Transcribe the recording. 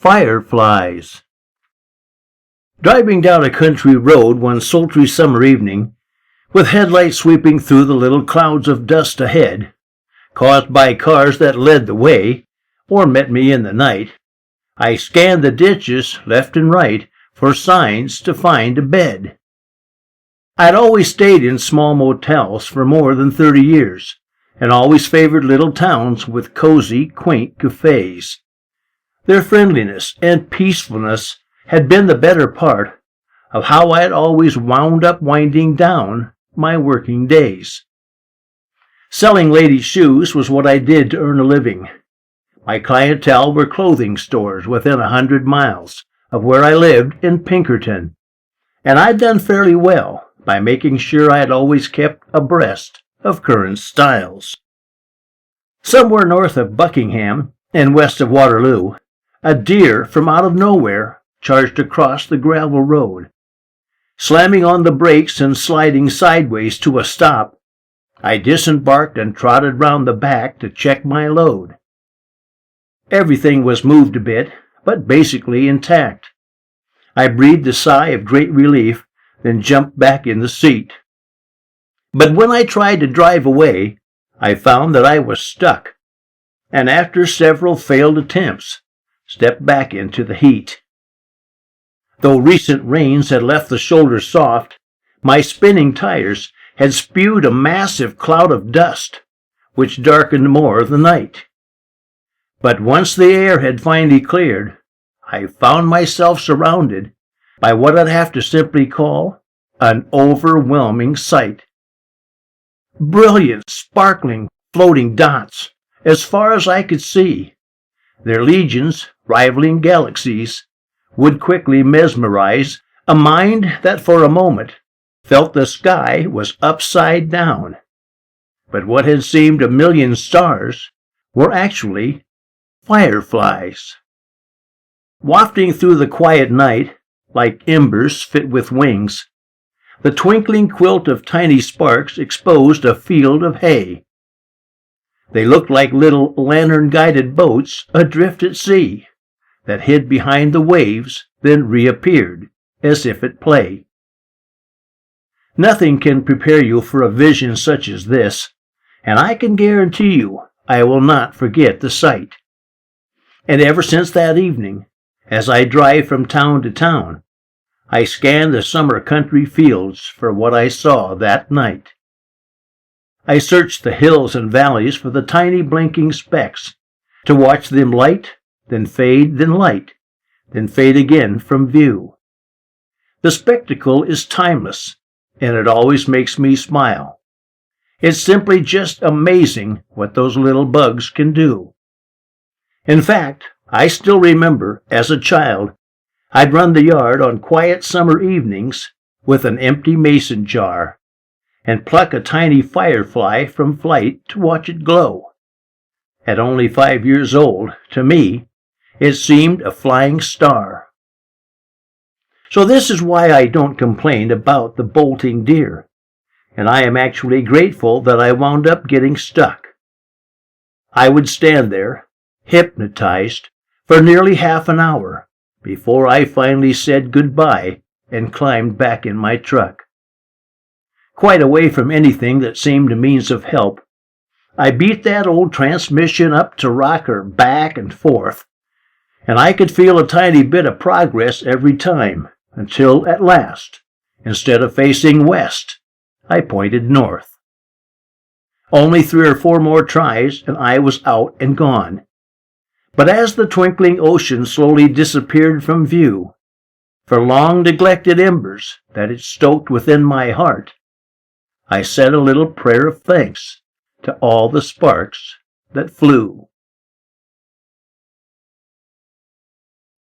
Fireflies. Driving down a country road one sultry summer evening, with headlights sweeping through the little clouds of dust ahead, caused by cars that led the way or met me in the night, I scanned the ditches left and right for signs to find a bed. I'd always stayed in small motels for more than 30 years, and always favored little towns with cozy, quaint cafes. Their friendliness and peacefulness had been the better part of how I had always wound up winding down my working days. Selling ladies' shoes was what I did to earn a living. My clientele were clothing stores within 100 miles of where I lived in Pinkerton, and I'd done fairly well by making sure I had always kept abreast of current styles. Somewhere north of Buckingham and west of Waterloo, a deer from out of nowhere charged across the gravel road. Slamming on the brakes and sliding sideways to a stop, I disembarked and trotted round the back to check my load. Everything was moved a bit, but basically intact. I breathed a sigh of great relief, then jumped back in the seat. But when I tried to drive away, I found that I was stuck, and after several failed attempts, stepped back into the heat. Though recent rains had left the shoulders soft, my spinning tires had spewed a massive cloud of dust, which darkened more the night. But once the air had finally cleared, I found myself surrounded by what I'd have to simply call an overwhelming sight. Brilliant, sparkling, floating dots, as far as I could see, their legions rivaling galaxies, would quickly mesmerize a mind that for a moment felt the sky was upside down. But what had seemed a million stars were actually fireflies. Wafting through the quiet night, like embers fit with wings, the twinkling quilt of tiny sparks exposed a field of hay. They looked like little lantern-guided boats adrift at sea, that hid behind the waves, then reappeared, as if at play. Nothing can prepare you for a vision such as this, and I can guarantee you I will not forget the sight. And ever since that evening, as I drive from town to town, I scan the summer country fields for what I saw that night. I search the hills and valleys for the tiny blinking specks, to watch them light, then fade, then light, then fade again from view. The spectacle is timeless, and it always makes me smile. It's simply just amazing what those little bugs can do. In fact, I still remember, as a child, I'd run the yard on quiet summer evenings with an empty mason jar, and pluck a tiny firefly from flight to watch it glow. At only 5 years old, to me, it seemed a flying star. So this is why I don't complain about the bolting deer, and I am actually grateful that I wound up getting stuck. I would stand there, hypnotized, for nearly half an hour before I finally said goodbye and climbed back in my truck. Quite away from anything that seemed a means of help, I beat that old transmission up to rock her back and forth, and I could feel a tiny bit of progress every time, until at last, instead of facing west, I pointed north. Only 3 or 4 more tries, and I was out and gone. But as the twinkling ocean slowly disappeared from view, for long neglected embers that it stoked within my heart, I said a little prayer of thanks to all the sparks that flew.